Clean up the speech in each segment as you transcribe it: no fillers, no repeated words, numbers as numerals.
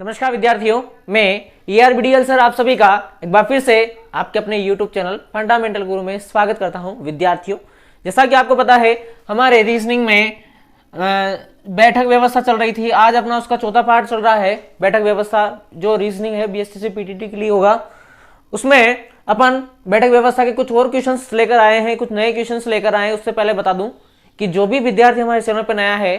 नमस्कार विद्यार्थियों, मैं ERBDL सर आप सभी का एक बार फिर से आपके अपने YouTube चैनल फंडामेंटल गुरु में स्वागत करता हूं। विद्यार्थियों, जैसा कि आपको पता है हमारे रीजनिंग में बैठक व्यवस्था चल रही थी। आज अपना उसका चौथा पार्ट चल रहा है। बैठक व्यवस्था जो रीजनिंग है BSTC PTT के लिए होगा, उसमें अपन बैठक व्यवस्था के कुछ और क्वेश्चंस लेकर आए हैं, कुछ नए क्वेश्चंस लेकर आए हैं। उससे पहले बता दूं कि जो भी विद्यार्थी हमारे चैनल पर नया है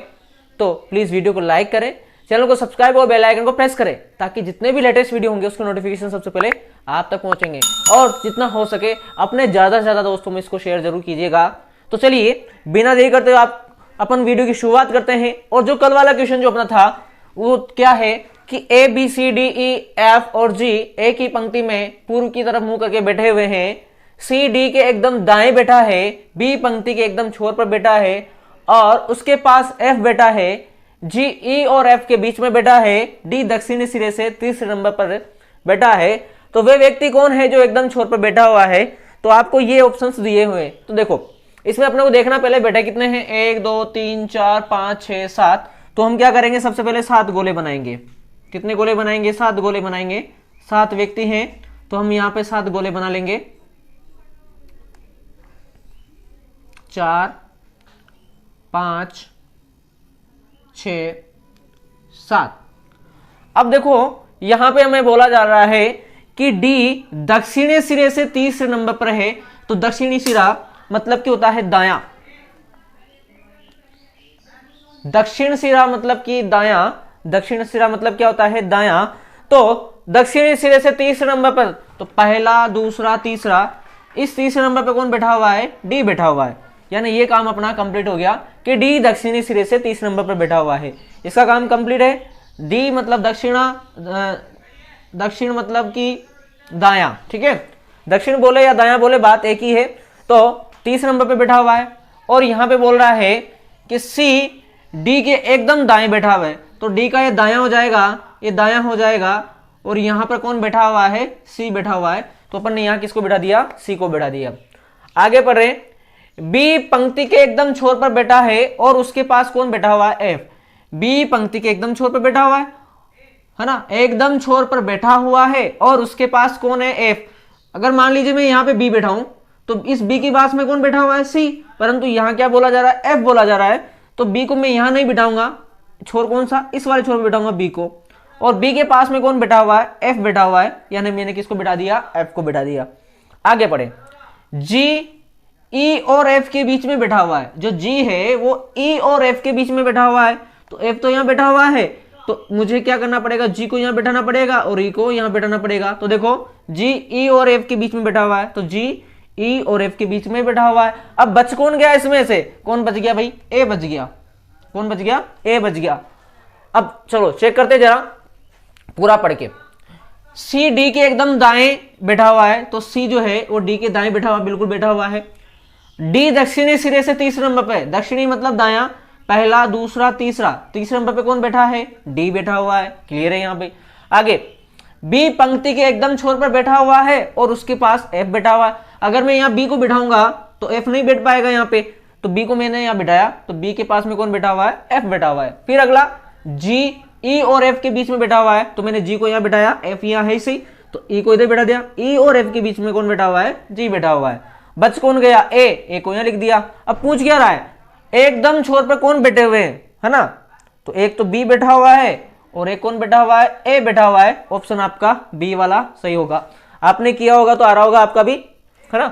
तो प्लीज वीडियो को लाइक करें, चैनल को सब्सक्राइब और बेल आइकन को प्रेस करें ताकि जितने भी लेटेस्ट वीडियो होंगे उसके नोटिफिकेशन सबसे पहले आप तक पहुंचेंगे। और जितना हो सके अपने ज्यादा से ज्यादा दोस्तों में इसको शेयर जरूर कीजिएगा। तो चलिए बिना देरी करते हुए आप अपन वीडियो की शुरुआत करते हैं। और जो कल वाला क्वेश्चन जो अपना था वो क्या है कि ABCDEF और G एक ही पंक्ति में पूर्व की तरफ मुंह करके बैठे हुए हैं। C D के एकदम दाएं बैठा है, B पंक्ति के एकदम छोर पर बैठा है और उसके पास F बैठा है। G E और F के बीच में बैठा है। D दक्षिणी सिरे से तीसरे नंबर पर बैठा है। तो वे व्यक्ति कौन है जो एकदम छोर पर बैठा हुआ है? तो आपको ये ऑप्शंस दिए हुए। तो देखो इसमें अपने को देखना पहले बैठे कितने हैं, 1 2 3 4 5 6 7। तो हम क्या करेंगे, सबसे पहले 7 गोले बनाएंगे। कितने गोले बनाएंगे? 7 गोले बनाएंगे। 7 व्यक्ति हैं तो हम यहाँ पे 7 गोले बना लेंगे। 4 5 6 7। अब देखो यहां पे हमें बोला जा रहा है कि डी दक्षिणी सिरे से तीसरे नंबर पर है। तो दक्षिणी सिरा मतलब क्या होता है? दायां। दक्षिण सिरा मतलब कि दायां। दक्षिण सिरा मतलब क्या होता है? दायां। तो दक्षिणी सिरे से तीसरे नंबर पर, तो पहला दूसरा तीसरा, इस तीसरे नंबर पर कौन बैठा हुआ है? डी बैठा हुआ है। यानी ये काम अपना कंप्लीट हो गया कि डी दक्षिणी सिरे से तीसरे नंबर पर बैठा हुआ है। इसका काम कंप्लीट है। डी मतलब दक्षिणा, दक्षिण मतलब कि दायां। ठीक है, दक्षिण बोले या दायां बोले बात एक ही है। तो तीसरे नंबर पे बैठा हुआ है और यहां पे बोल रहा है कि सी डी के एकदम दाएं बैठा हुआ है। तो डी का ये दायां हो जाएगा, ये दायां हो जाएगा। और यहां पर कौन बैठा हुआ है? सी बैठा हुआ है। तो अपन ने यहां किसको बैठा दिया? सी को बैठा दिया। आगे पढ़ रहे, बी पंक्ति के एकदम छोर पर बैठा है और उसके पास कौन बैठा हुआ है? एफ। बी पंक्ति के एकदम छोर पर बैठा हुआ है ना, एकदम छोर पर बैठा हुआ है और उसके पास कौन है? एफ। अगर मान लीजिए मैं यहाँ पे बी बैठा हूं तो इस बी के पास में कौन बैठा हुआ है? सी। परंतु यहां क्या बोला जा रहा है? एफ बोला जा रहा है। तो बी को मैं यहां नहीं बिठाऊंगा, छोर कौन सा? इस वाले छोर पर बैठाऊंगा बी को। और बी के पास में कौन बैठा हुआ है? एफ बैठा हुआ है। यानी मैंने किसको बैठा दिया? एफ को बैठा दिया। आगे पढ़े, जी ई और एफ के बीच में बैठा हुआ है। जो जी है वो ई और एफ के बीच में बैठा हुआ है। तो एफ तो यहां बैठा हुआ है, तो मुझे क्या करना पड़ेगा? जी को यहां बैठाना पड़ेगा और ई को यहां बैठाना पड़ेगा। तो देखो जी ई और एफ के बीच में बैठा हुआ है, तो जी ई और एफ के बीच में बैठा हुआ है। अब बच कौन गया इसमें से? कौन बच गया भाई? ए बच गया। कौन बच गया? ए बच गया। अब चलो चेक करते जरा पूरा पढ़ के। सी डी के एकदम दाएं बैठा हुआ है, तो सी जो है वो डी के दाएं बैठा हुआ, बिल्कुल बैठा हुआ है। डी दक्षिणी सिरे से तीसरे नंबर पे, दक्षिणी मतलब दायां, पहला दूसरा तीसरा, तीसरे नंबर पे कौन बैठा है? डी बैठा हुआ है। क्लियर है यहाँ पे। आगे बी पंक्ति के एकदम छोर पर बैठा हुआ है और उसके पास एफ बैठा हुआ है। अगर मैं यहाँ बी को बिठाऊंगा तो एफ नहीं बैठ पाएगा यहाँ पे, तो बी को मैंने यहाँ बिठाया तो बी के पास में कौन बैठा हुआ है? एफ बैठा हुआ है। फिर अगला जी ई और एफ के बीच में बैठा हुआ है, तो मैंने जी को यहाँ बिठाया, एफ यहाँ है सही, तो ई को इधर बैठा दिया। ई और एफ के बीच में कौन बैठा हुआ है? जी बैठा हुआ है। बच कौन गया? ए को यहाँ लिख दिया। अब पूछ क्या रहा है? एकदम छोर पर कौन बैठे हुए हैं, है ना? तो एक तो बी बैठा हुआ है और एक कौन बैठा हुआ है? ए बैठा हुआ है। ऑप्शन आपका बी वाला सही होगा। आपने किया होगा तो आ रहा होगा आपका भी, है ना?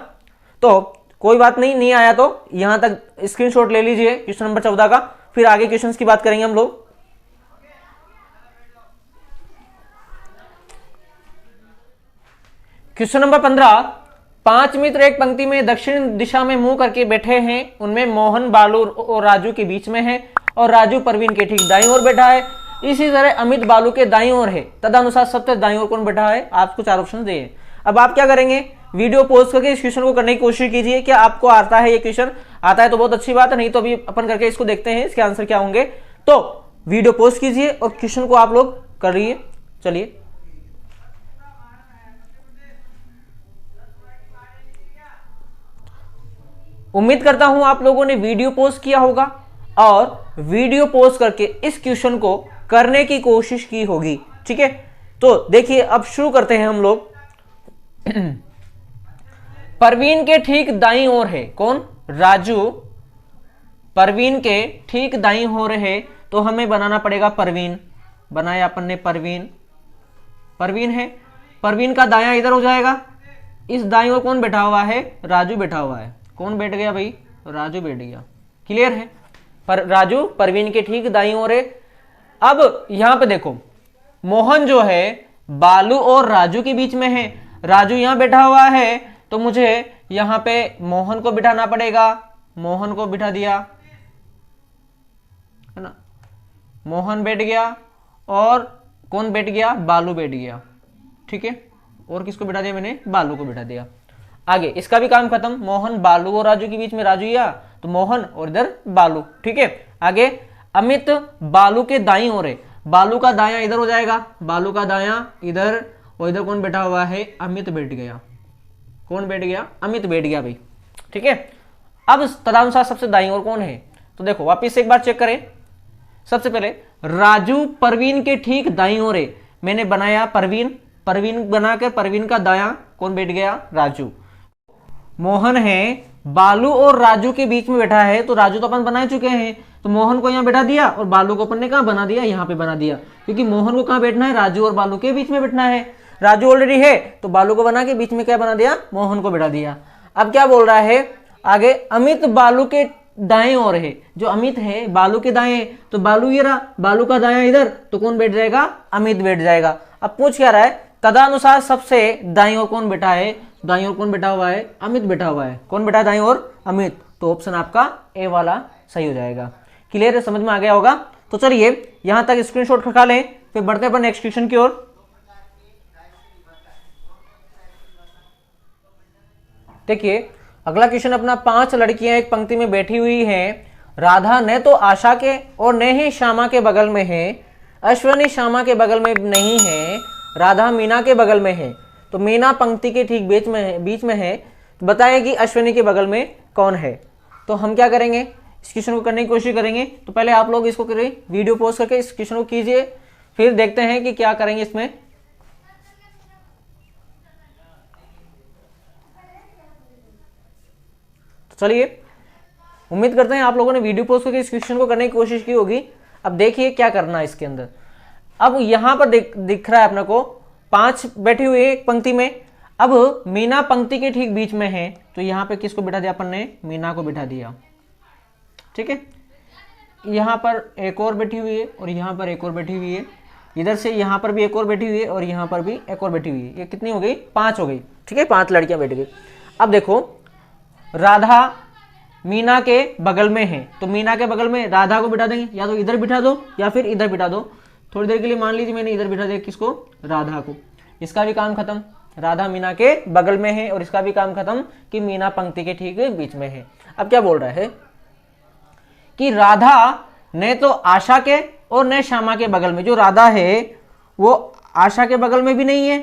तो कोई बात नहीं, नहीं आया तो यहां तक स्क्रीनशॉट ले लीजिए क्वेश्चन नंबर 14 का। फिर आगे क्वेश्चंस की बात करेंगे हम लोग। क्वेश्चन नंबर 15, 5 मित्र एक पंक्ति में दक्षिण दिशा में मुंह करके बैठे हैं। उनमें मोहन बालू और राजू के बीच में है और राजू परवीन के ठीक दाईं ओर बैठा है। इसी तरह अमित बालू के दाईं ओर है। तदनुसार सबसे दाईं ओर कौन बैठा है? आपको 4 ऑप्शन दिए। अब आप क्या करेंगे? वीडियो पॉज करके इस क्वेश्चन को करने की कोशिश कीजिए। क्या आपको आता है ये क्वेश्चन? आता है तो बहुत अच्छी बात है, नहीं तो अभी अपन करके इसको देखते हैं इसके आंसर क्या होंगे। तो वीडियो पॉज कीजिए और क्वेश्चन को आप लोग करिए। चलिए उम्मीद करता हूं आप लोगों ने वीडियो पॉज किया होगा और वीडियो पॉज करके इस क्वेश्चन को करने की कोशिश की होगी। ठीक है, तो देखिए अब शुरू करते हैं हम लोग। परवीन के ठीक दाईं ओर है कौन, राजू। परवीन के ठीक दाईं ओर है तो हमें बनाना पड़ेगा परवीन। बनाया अपन ने परवीन, परवीन है, परवीन का दायां इधर हो जाएगा। इस दाईं ओर कौन बैठा हुआ है, राजू बैठा हुआ है। कौन बैठ गया भाई, राजू बैठ गया। क्लियर है, पर राजू परवीन के ठीक दाईं ओर है। अब यहां पे देखो, मोहन जो है बालू और राजू के बीच में है। राजू यहां बैठा हुआ है तो मुझे यहां पे मोहन को बिठाना पड़ेगा। मोहन को बिठा दिया है ना, मोहन बैठ गया और कौन बैठ गया, बालू बैठ गया। ठीक है, और किसको बिठा दिया मैंने, बालू को बिठा दिया। आगे इसका भी काम खत्म। मोहन बालू और राजू के बीच में राजू या तो मोहन और इधर बालू। ठीक है, आगे अमित बालू के दाईं ओर है। बालू का दायां इधर हो जाएगा, बालू का दायां इधर, और इधर कौन बैठा हुआ है, अमित बैठ गया। कौन बैठ गया, अमित बैठ गया भाई। ठीक है, अब तदनुसार सबसे दाईं ओर कौन है, तो देखो वापिस एक बार चेक करें। सबसे पहले राजू परवीन के ठीक दाईं ओर है। मैंने बनाया परवीन, परवीन बनाकर परवीन का दायां कौन बैठ गया, राजू। मोहन है बालू और राजू के बीच में बैठा है, तो राजू तो अपन बना चुके हैं, तो मोहन को यहां बैठा दिया और बालू को अपन ने कहां बना दिया, यहां पे बना दिया, क्योंकि मोहन को कहां बैठना है, राजू और बालू के बीच में बैठना है। राजू ऑलरेडी है तो बालू को बना के बीच में क्या बना दिया, मोहन को बैठा दिया। अब क्या बोल रहा है आगे, अमित बालू के दाएं ओर है। जो अमित है बालू के दाएं, तो बालू ये रहा, बालू का दायां इधर, तो कौन बैठ जाएगा, अमित बैठ जाएगा। अब पूछ क्या रहा है, तदनुसार सबसे दाईं ओर कौन बैठा है, दाईं ओर कौन बैठा हुआ है, अमित बैठा हुआ है। कौन बैठा है दाईं ओर, अमित। तो ऑप्शन आपका ए वाला सही हो जाएगा। क्लियर है, समझ में आ गया होगा। तो चलिए यहां तक स्क्रीनशॉट खा लें, फिर बढ़ते हैं अपन नेक्स्ट क्वेश्चन की ओर। देखिए अगला क्वेश्चन अपना, 5 लड़कियां एक पंक्ति में बैठी हुई हैं। राधा न तो आशा के और न ही श्यामा के बगल में है। अश्वनी श्यामा के बगल में नहीं है, राधा मीना के बगल में है। तो मीना पंक्ति के ठीक बीच में है। तो बताइए कि अश्वनी के बगल में कौन है। तो हम क्या करेंगे, इस क्वेश्चन को करने की कोशिश करेंगे। तो पहले आप लोग इसको करें, वीडियो पॉज करके इस क्वेश्चन को कीजिए, फिर देखते हैं कि क्या करेंगे इसमें। चलिए उम्मीद करते हैं आप लोगों ने वीडियो पॉज करके इस क्वेश्चन को करने की कोशिश की होगी। अब देखिए क्या करना है इसके अंदर। अब यहां पर दिख रहा है अपने को 5 बैठी हुई है एक पंक्ति में। अब मीना पंक्ति के ठीक बीच में है, तो यहां पे किसको बिठा दिया अपन ने, मीना को बिठा दिया। ठीक है, यहां पर एक और बैठी हुई है और यहां पर एक और बैठी हुई है। इधर से यहां पर भी एक और बैठी हुई है और यहां पर भी एक और बैठी हुई है। ये कितनी हो गई, 5 हो गई। ठीक है, 5 लड़कियां बैठ गई। अब देखो राधा मीना के बगल में है, तो मीना के बगल में राधा को बिठा देंगे, या तो इधर बिठा दो या फिर इधर बिठा दो। थोड़ी देर के लिए मान लीजिए मैंने इधर बिठा दिया, किसको, राधा को। इसका भी काम खत्म, राधा मीना के बगल में है, और इसका भी काम खत्म कि मीना पंक्ति के ठीक बीच में है। अब क्या बोल रहा है कि राधा न तो आशा के और न श्यामा के बगल में। जो राधा है वो आशा के बगल में भी नहीं है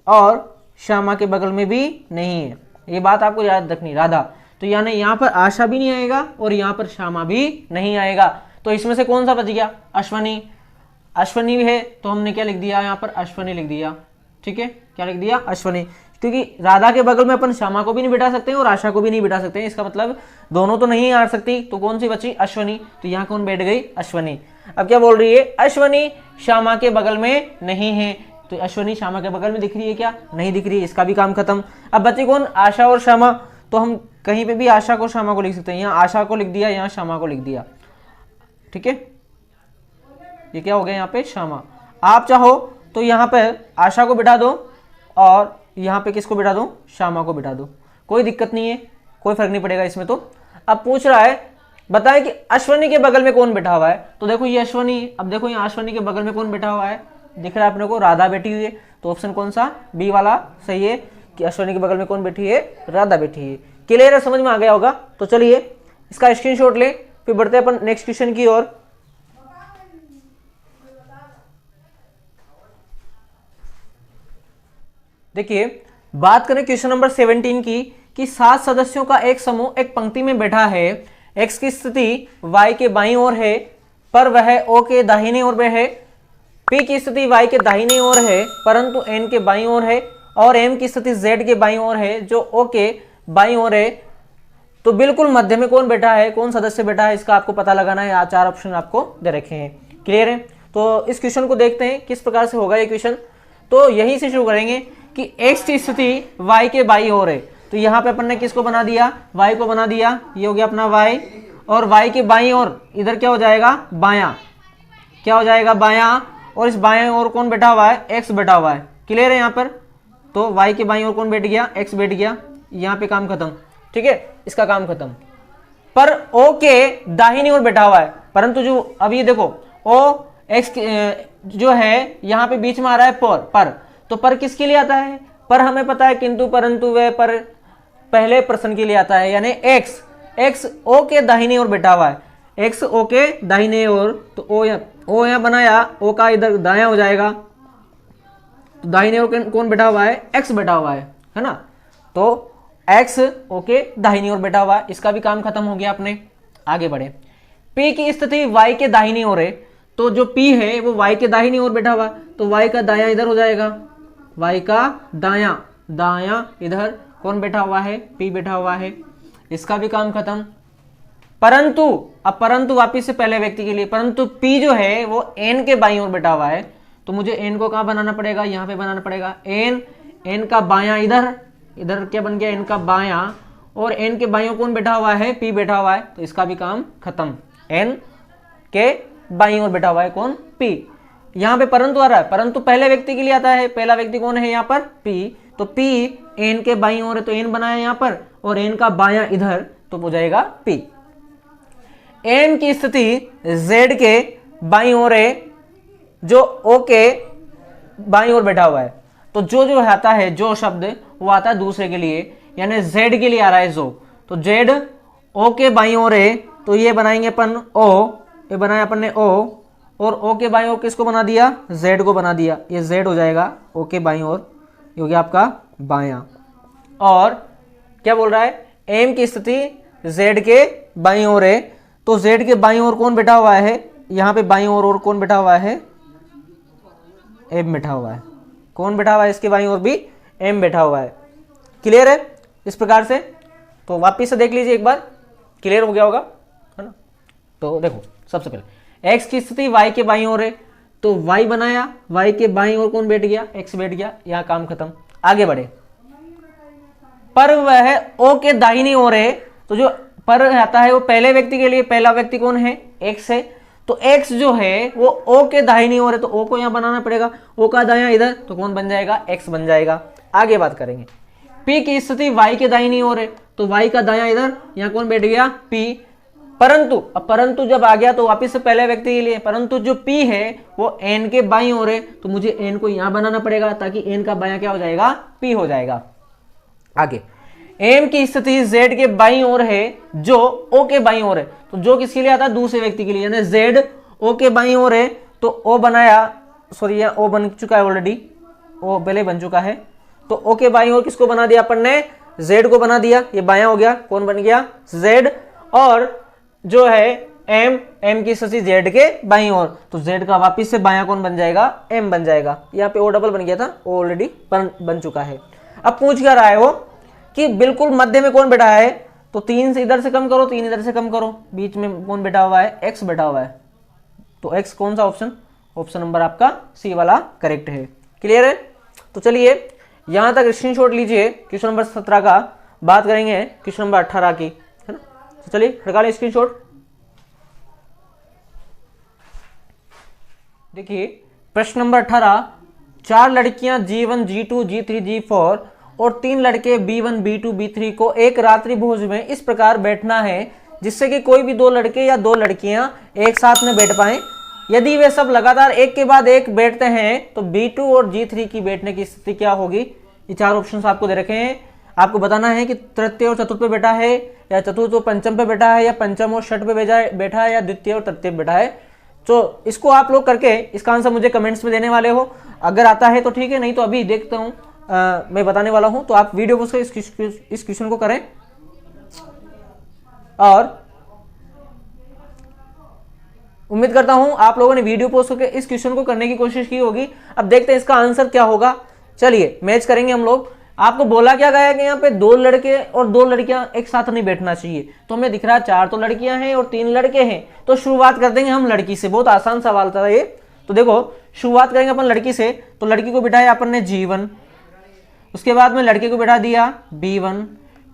और श्यामा के बगल में भी नहीं है। ये बात आपको याद रखनी। राधा तो यानी यहां पर आशा भी नहीं आएगा और यहां पर श्यामा भी नहीं आएगा। तो इसमें से कौन सा बच गया, अश्वनी। अश्वनी भी है तो हमने क्या लिख दिया, यहां पर अश्वनी लिख दिया। ठीक है, क्या लिख दिया, अश्वनी। क्योंकि राधा के बगल में अपन श्यामा को भी नहीं बिठा सकते और आशा को भी नहीं बिठा सकते, इसका मतलब दोनों तो नहीं आ सकती। तो कौन सी बची, अश्वनी। तो यहाँ कौन बैठ गई, अश्वनी। अब क्या बोल रही है, अश्वनी श्यामा के बगल में नहीं है। तो अश्वनी श्यामा के बगल में दिख रही है क्या, नहीं दिख रही है, इसका भी काम खत्म। अब बची कौन, आशा और श्यामा। तो हम कहीं पे भी आशा को श्यामा को लिख सकते हैं। यहाँ आशा को लिख दिया, यहाँ श्यामा को लिख दिया। ठीक है, ये क्या हो गया, यहाँ पे श्यामा। आप चाहो तो यहाँ पे आशा को बिठा दो और यहाँ पे किसको बिठा दो, श्यामा को बिठा दो, कोई दिक्कत नहीं है, कोई फर्क नहीं पड़ेगा इसमें। तो अब पूछ रहा है बताएं कि अश्वनी के बगल में कौन बैठा हुआ है। तो देखो ये अश्वनी। अब देखो यहाँ अश्वनी के बगल में कौन बैठा हुआ है, दिख रहा है अपने को, राधा बैठी हुई है। तो ऑप्शन कौन सा, बी वाला सही है कि अश्वनी के बगल में कौन बैठी है, राधा बैठी है। क्लियर है, समझ में आ गया होगा। तो चलिए इसका स्क्रीनशॉट ले, फिर बढ़ते हैं अपन नेक्स्ट क्वेश्चन की ओर। देखिए बात करें क्वेश्चन नंबर 17 की, कि 7 सदस्यों का एक समूह एक पंक्ति में बैठा है। एक्स की स्थिति वाई के बाईं ओर है, पर वह ओ के दाहिने ओर में है। P की स्थिति y के दाहिनी ओर है परंतु n के बाईं ओर है, और m की स्थिति z के बाईं ओर है जो o के बाईं ओर है, तो बिल्कुल मध्य में कौन बैठा है, कौन सदस्य बैठा है, इसका आपको पता लगाना है। 4 ऑप्शन आपको दे रखे हैं। क्लियर है? तो इस क्वेश्चन को देखते हैं किस प्रकार से होगा ये क्वेश्चन। तो यहीं से शुरू करेंगे कि x की स्थिति y के बाईं ओर है, तो यहाँ पे अपन ने किसको बना दिया, y को बना दिया, ये हो गया अपना y, और y के बाईं ओर इधर क्या हो जाएगा, बायां, क्या हो जाएगा, बायां, और इस बाएं ओर कौन बैठा हुआ है, x बैठा हुआ है। क्लियर है? यहाँ पर तो y के बाईं ओर कौन बैठ गया, x बैठ गया, यहाँ पे काम खत्म। ठीक है, इसका काम खत्म। पर o के दाहिनी ओर बैठा हुआ है, परंतु जो अब ये देखो o x जो है यहाँ पे बीच में आ रहा है पर, तो पर किसके लिए आता है, पर हमें पता है, किंतु परंतु वह पर पहले प्रश्न के लिए आता है, यानी x o के दाहिनी ओर बैठा हुआ है, x o के दाहिने ओर, तो o यहाँ बनाया, o का इधर दायां हो जाएगा, तो दाहिने ओर कौन बैठा हुआ है, x बैठा हुआ है ना, तो x o के दाहिनी ओर बैठा हुआ है, इसका भी काम खत्म हो गया अपने। आगे बढ़े, p की स्थिति y के दाहिनी ओर है, तो जो p है वो y के दाहिनी ओर बैठा हुआ, तो y का दायां इधर हो जाएगा, y का दायां इधर कौन बैठा हुआ है, p बैठा हुआ है, इसका भी काम खत्म। परंतु वापिस से पहले व्यक्ति के लिए, परंतु p जो है वो n के बाईं ओर बैठा हुआ है, तो मुझे n को कहाँ बनाना पड़ेगा, यहाँ पे बनाना पड़ेगा, n का बायां इधर क्या बन गया, n का बायां, और n के बाईं ओर कौन बैठा हुआ है, p बैठा हुआ है, तो इसका भी काम खत्म। n के बाईं ओर बैठा हुआ है कौन, p। यहाँ पे परंतु आ रहा है, परंतु पहले व्यक्ति के लिए आता है, पहला व्यक्ति कौन है यहाँ पर, p, तो p n के बाईं ओर है, तो n बनाया यहाँ पर, और n का बायां इधर, तो हो जाएगा p। m की स्थिति z के बाईं ओर है, जो o के बाईं ओर बैठा हुआ है, तो जो आता है, जो शब्द वो आता है दूसरे के लिए, यानी z के लिए आ रहा है जो, तो z o के बाईं ओर है, तो ये बनाएंगे अपन o, ये बनाया अपन ने o, और o के बाईं ओर किसको बना दिया, z को बना दिया, ये z हो जाएगा o के बाईं ओर, ये हो गया आपका बायां। और क्या बोल रहा है, m की स्थिति z के बाईं ओर है, तो z के बाईं ओर कौन बैठा हुआ है, यहाँ पे बाईं ओर और कौन बैठा हुआ है, m बैठा हुआ है, कौन बैठा हुआ है, इसके बाईं ओर भी m बैठा हुआ है। क्लियर है? इस प्रकार से तो वापिस से देख लीजिए एक बार, क्लियर हो गया होगा, है ना। तो देखो सबसे पहले x की स्थिति y के बाईं ओर है, तो y बनाया, y के बाईं ओर कौन बैठ गया, x बैठ गया, यहाँ काम खत्म। आगे बढ़े, पर वह o के दाहिनी ओर है, तो जो पर आता है वो पहले व्यक्ति के लिए, पहला व्यक्ति कौन है, x है, तो x जो है वो o के दाहिनी ओर है, तो o को यहाँ बनाना पड़ेगा, o का दायां इधर, तो कौन बन जाएगा, x बन जाएगा। आगे बात करेंगे, p की स्थिति y के दाहिनी ओर है, तो y का दायां इधर, यहाँ कौन बैठ गया, p, परंतु जब आ गया तो वापिस से पहले व्यक्ति के लिए, परंतु जो p है वो n के बाईं ओर है, तो मुझे n को यहाँ बनाना पड़ेगा, ताकि n का बायां क्या हो जाएगा, p हो जाएगा। आगे, m की स्थिति z के बाईं ओर है, जो o के बाईं ओर है, तो जो किसके लिए आता है, दूसरे व्यक्ति के लिए, यानी z o के बाईं ओर है, तो o बनाया, सॉरी यहाँ o बन चुका है ऑलरेडी, o पहले बन चुका है, तो o के बाईं ओर किसको बना दिया अपन ने, z को बना दिया, ये बायां हो गया, कौन बन गया, z, और जो है m की स्थिति z के बाईं ओर, तो z का वापिस से बायां कौन बन जाएगा, m बन जाएगा। यहाँ पे o डबल बन गया था, o ऑलरेडी बन चुका है। अब पूछ क्या रहा है वो कि बिल्कुल मध्य में कौन बैठा है, तो 3 से इधर से कम करो, 3 इधर से कम करो, बीच में कौन बैठा हुआ है, x बैठा हुआ है, तो x कौन सा ऑप्शन नंबर आपका सी वाला करेक्ट है। क्लियर है? तो चलिए यहां तक स्क्रीनशॉट लीजिए, क्वेश्चन नंबर 17 का बात करेंगे क्वेश्चन नंबर 18 की, है ना। तो चलिए हटा लें स्क्रीनशॉट। देखिए प्रश्न नंबर 18, 4 लड़कियां G1, G2, G3, G4 और 3 लड़के B1, B2, B3 को एक रात्रि भोज में इस प्रकार बैठना है जिससे कि कोई भी 2 लड़के या 2 लड़कियां एक साथ में बैठ पाएं। यदि वे सब लगातार एक के बाद एक बैठते हैं तो B2 और G3 की बैठने की स्थिति क्या होगी। ये 4 ऑप्शंस आपको दे रखे हैं, आपको बताना है कि तृतीय और चतुर्थ पे बैठा है, या चतुर्थ और पंचम पे बैठा है, या पंचम और षठ पे बैठा है, या द्वितीय और तृतीय पे बैठा है। तो इसको आप लोग करके इसका आंसर मुझे कमेंट्स में देने वाले हो, अगर आता है तो ठीक है, नहीं तो अभी देखता हूँ मैं बताने वाला हूँ। तो आप वीडियो को इस क्वेश्चन को करें और उम्मीद करता हूं आप लोगों ने वीडियो पोस्ट करके इस क्वेश्चन को करने की कोशिश की होगी। अब देखते हैं इसका आंसर क्या होगा। चलिए मैच करेंगे हम लोग। आपको बोला क्या गया है कि यहाँ पे 2 लड़के और 2 लड़कियां एक साथ नहीं बैठना चाहिए, तो हमें दिख रहा है 4 तो लड़कियां हैं और 3 लड़के हैं। तो शुरुआत कर देंगे हम लड़की से। बहुत आसान सवाल था ये। तो देखो शुरुआत करेंगे अपन लड़की से। तो लड़की को बिठाया अपन ने G1, उसके बाद में लड़के को बिठा दिया B1,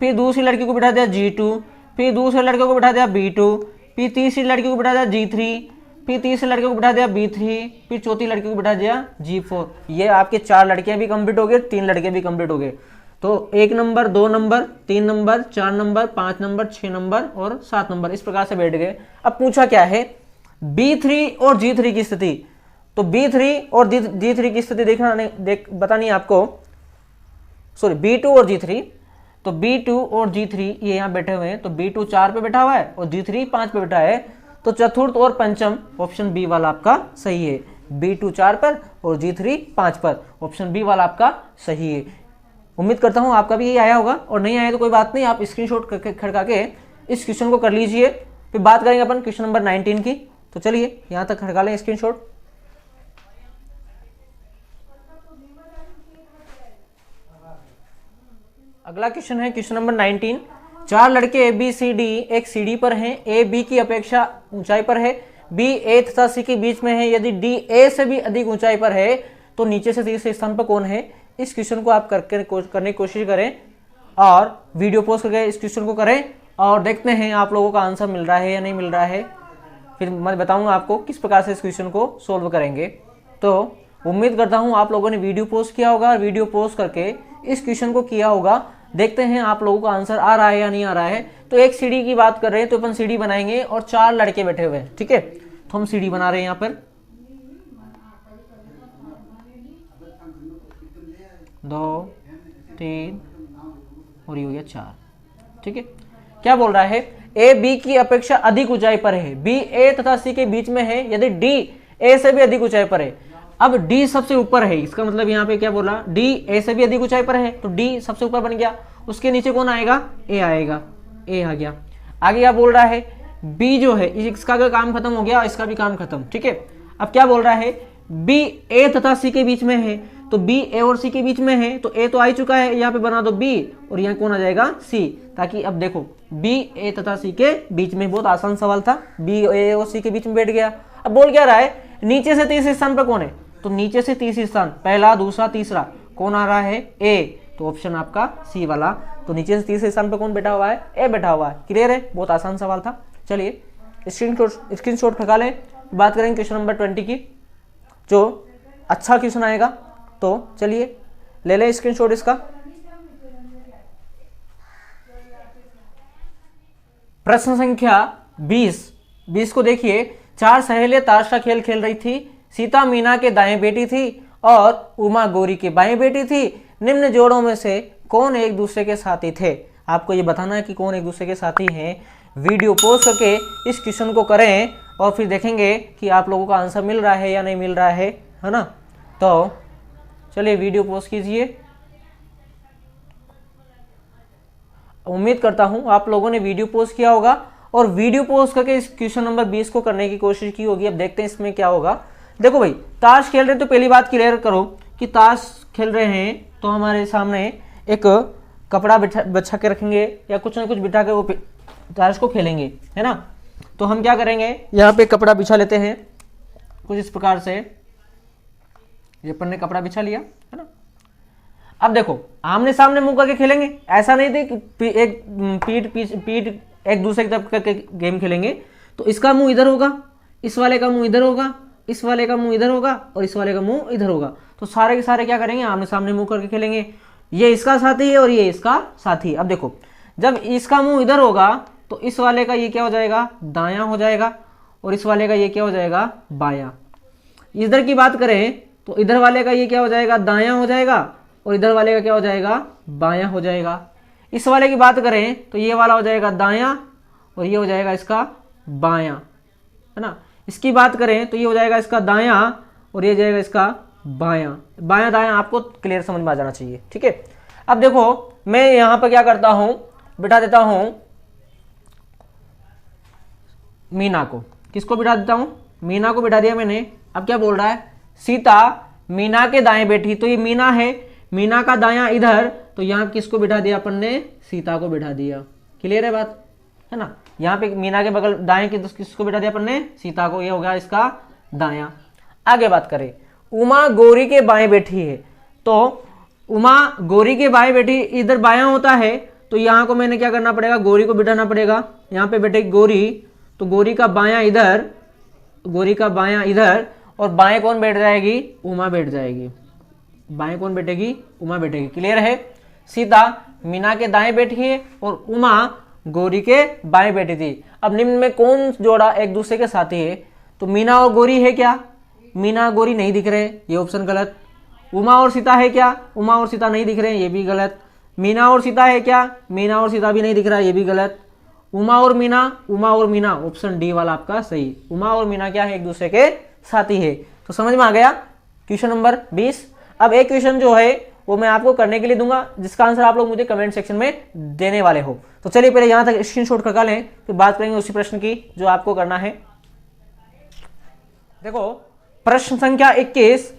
फिर दूसरी लड़की को बिठा दिया G2, फिर दूसरे लड़के को बिठा दिया B2, फिर तीसरी लड़की को बिठा दिया G3, फिर तीसरे लड़के को बिठा दिया B3, फिर चौथी लड़की को बिठा दिया G4। ये आपके 4 लड़कियां भी कंप्लीट हो गए, 3 लड़के भी कंप्लीट हो गए। तो 1 number, 2 number, 3 number, 4 number, 5 number, 6 number और 7 नंबर, इस प्रकार से बैठ गए। अब पूछा क्या है B3 और G3 की स्थिति। तो B3 और G3 की स्थिति बतानी है आपको, सॉरी B2 और G3। तो B2 और G3 ये यहाँ बैठे हुए हैं। तो B2 4 पे बैठा हुआ है और G3 5 पे बैठा है। तो चतुर्थ और पंचम ऑप्शन बी वाला आपका सही है। B2 4 पर और G3 5 पर, ऑप्शन बी वाला आपका सही है। उम्मीद करता हूँ आपका भी यही आया होगा, और नहीं आया तो कोई बात नहीं, आप स्क्रीनशॉट करके खड़का के इस क्वेश्चन को कर लीजिए। फिर बात करेंगे अपन क्वेश्चन नंबर 19 की। तो चलिए यहाँ तक खड़का लें स्क्रीनशॉट। अगला क्वेश्चन है क्वेश्चन नंबर 19। 4 लड़के ABCD एक सीढ़ी पर हैं। A B की अपेक्षा ऊंचाई पर है, B A तथा C के बीच में है। यदि D A से भी अधिक ऊंचाई पर है तो नीचे से तीसरे स्थान पर कौन है। इस क्वेश्चन को आप करने की कोशिश करें और वीडियो पोस्ट करके इस क्वेश्चन को करें, और देखते हैं आप लोगों का आंसर मिल रहा है या नहीं मिल रहा है। फिर मैं बताऊंगा आपको किस प्रकार से इस क्वेश्चन को सोल्व करेंगे। तो उम्मीद करता हूं आप लोगों ने वीडियो पोस्ट किया होगा, और वीडियो पोस्ट करके इस क्वेश्चन को किया होगा। देखते हैं आप लोगों का आंसर आ रहा है या नहीं आ रहा है। तो एक सीढ़ी की बात कर रहे हैं, तो अपन सीढ़ी बनाएंगे और 4 लड़के बैठे हुए हैं, ठीक है। तो हम सीढ़ी बना रहे हैं यहाँ पर 2 3 और ये हो गया 4, ठीक है। क्या बोल रहा है, A B की अपेक्षा अधिक ऊंचाई पर है, B A तथा C के बीच में है, यदि D A से भी अधिक ऊंचाई पर है। अब D सबसे ऊपर है, इसका मतलब यहाँ पे क्या बोला, D A से भी अधिक ऊंचाई पर है, तो D सबसे ऊपर बन गया। उसके नीचे कौन आएगा, A आएगा, A आ गया। आगे क्या बोल रहा है, B जो है इसका का काम खत्म हो गया, इसका भी काम खत्म, ठीक है। अब क्या बोल रहा है, B A तथा C के बीच में है, तो B A और C के बीच में है, तो A तो आ ही चुका है, यहाँ पे बना दो B और यहाँ कौन आ जाएगा C, ताकि अब देखो B A तथा C के बीच में। बहुत आसान सवाल था, B A और C के बीच में बैठ गया। अब बोल क्या रहा है, नीचे से तीसरे स्थान पर कौन है, तो नीचे से तीसरी स्थान, पहला दूसरा तीसरा कौन आ रहा है, A, तो ऑप्शन आपका C वाला। तो नीचे से तीसरे स्थान पर कौन बैठा हुआ है, A बैठा हुआ है। क्लियर है, बहुत आसान सवाल था। चलिए स्क्रीनशॉट खका लें। बात करेंगे क्वेश्चन नंबर 20 की, जो अच्छा क्वेश्चन आएगा। तो चलिए ले लें स्क्रीनशॉट इसका। प्रश्न संख्या 20 को देखिए। 4 सहेलियां ताश का खेल खेल रही थी। सीता मीना के दाएं बेटी थी और उमा गौरी के बाएं बेटी थी। निम्न जोड़ों में से कौन एक दूसरे के साथी थे। आपको ये बताना है कि कौन एक दूसरे के साथी हैं। वीडियो पोस्ट करके इस क्वेश्चन को करें और फिर देखेंगे कि आप लोगों का आंसर मिल रहा है या नहीं मिल रहा है ना। तो चलिए वीडियो पोस्ट कीजिए। उम्मीद करता हूं आप लोगों ने वीडियो पोस्ट किया होगा और वीडियो पोस्ट करके इस क्वेश्चन नंबर 20 को करने की कोशिश की होगी। अब देखते हैं इसमें क्या होगा। देखो भाई, ताश खेल रहे हैं तो पहली बात क्लियर करो कि ताश खेल रहे हैं तो हमारे सामने एक कपड़ा बिछा के रखेंगे या कुछ ना कुछ बिठा के वो ताश को खेलेंगे, है ना। तो हम क्या करेंगे, यहाँ पे कपड़ा बिछा लेते हैं कुछ इस प्रकार से। ये अपन ने कपड़ा बिछा लिया, है ना। अब देखो आमने सामने मुंह करके खेलेंगे, ऐसा नहीं थे कि एक पीठ एक दूसरे की तरफ करके गेम खेलेंगे। तो इसका मुंह इधर होगा, इस वाले का मुंह इधर होगा, इस वाले का मुंह इधर होगा और इस वाले का मुंह इधर होगा। तो सारे के सारे क्या करेंगे, आमने सामने मुंह करके खेलेंगे। ये इसका साथी है और ये इसका साथी। अब देखो जब इसका मुंह इधर होगा तो इस वाले का ये क्या हो जाएगा, दायां हो जाएगा, और इस वाले का ये क्या हो जाएगा, बायां। इधर की बात करें तो इधर वाले का ये क्या हो जाएगा, दायां हो जाएगा, और इधर वाले का क्या हो जाएगा, बायां हो जाएगा। इस वाले की बात करें तो ये वाला हो जाएगा दायां और ये हो जाएगा इसका बायां, है ना। इसकी बात करें तो ये हो जाएगा इसका दायां और ये हो जाएगा इसका बायां। बायां दायां आपको क्लियर समझ में आ जाना चाहिए, ठीक है। अब देखो मैं यहां पर क्या करता हूं, बिठा देता हूं मीना को। किसको बिठा देता हूं, मीना को बिठा दिया मैंने। अब क्या बोल रहा है, सीता मीना के दाएं बैठी, तो ये मीना है, मीना का दायां इधर, तो यहाँ किसको बिठा दिया अपन ने, सीता को बिठा दिया। क्लियर है बात, है ना। यहाँ पे मीना के बगल दाएं किसको बिठा दिया अपन ने, सीता को, ये हो गया इसका दायां। आगे बात करें, उमा गौरी के बाएं बैठी है, तो उमा गौरी के बाएं बैठी, इधर बायां होता है, तो यहाँ को मैंने क्या करना पड़ेगा, गौरी को बिठाना पड़ेगा। यहाँ पे बैठेगी गौरी, तो गौरी का बायां इधर, गौरी का बायां इधर, और बाएं कौन बैठ जाएगी, उमा बैठ जाएगी। बाएं कौन बैठेगी, उमा बैठेगी। क्लियर है। सीता मीना के दाएं बैठी है और उमा गौरी के बाएं बैठी थी। अब निम्न में कौन जोड़ा एक दूसरे के साथी है, तो मीना और गौरी है क्या, मीना गौरी नहीं दिख रहे, ये ऑप्शन गलत। उमा और सीता है क्या, उमा और सीता नहीं दिख रहे, ये भी गलत। मीना और सीता है क्या, मीना और सीता भी नहीं दिख रहा, ये भी गलत। उमा और मीना, ऑप्शन डी वाला आपका सही। उमा और मीना क्या है, एक दूसरे के साथी है। तो समझ में आ गया क्वेश्चन नंबर 20। अब एक क्वेश्चन जो है वो मैं आपको करने के लिए दूंगा, जिसका आंसर आप लोग मुझे कमेंट सेक्शन में देने वाले हो। तो चलिए पहले यहां तक स्क्रीनशॉट करवा लें, फिर बात करेंगे उसी प्रश्न की जो आपको करना है। देखो प्रश्न संख्या 21,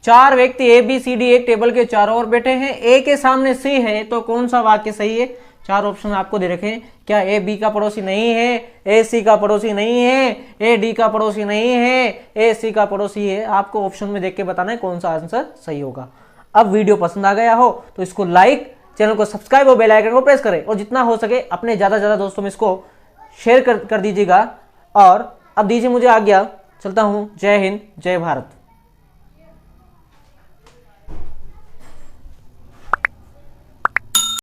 4 व्यक्ति ए बी सी डी एक टेबल के चारों ओर बैठे हैं, ए के सामने सी है, तो कौन सा वाक्य सही है। 4 ऑप्शन आपको दे रखे हैं। क्या ए बी का पड़ोसी नहीं है, ए सी का पड़ोसी नहीं है, ए डी का पड़ोसी नहीं है, ए सी का पड़ोसी है। आपको ऑप्शन में देख के बताना है कौन सा आंसर सही होगा। अब वीडियो पसंद आ गया हो तो इसको लाइक, चैनल को सब्सक्राइब और बेल आइकन को प्रेस करें, और जितना हो सके अपने ज्यादा ज्यादा दोस्तों में इसको शेयर कर दीजिएगा। और अब दीजिए मुझे आज्ञा, चलता हूं। जय हिंद, जय भारत।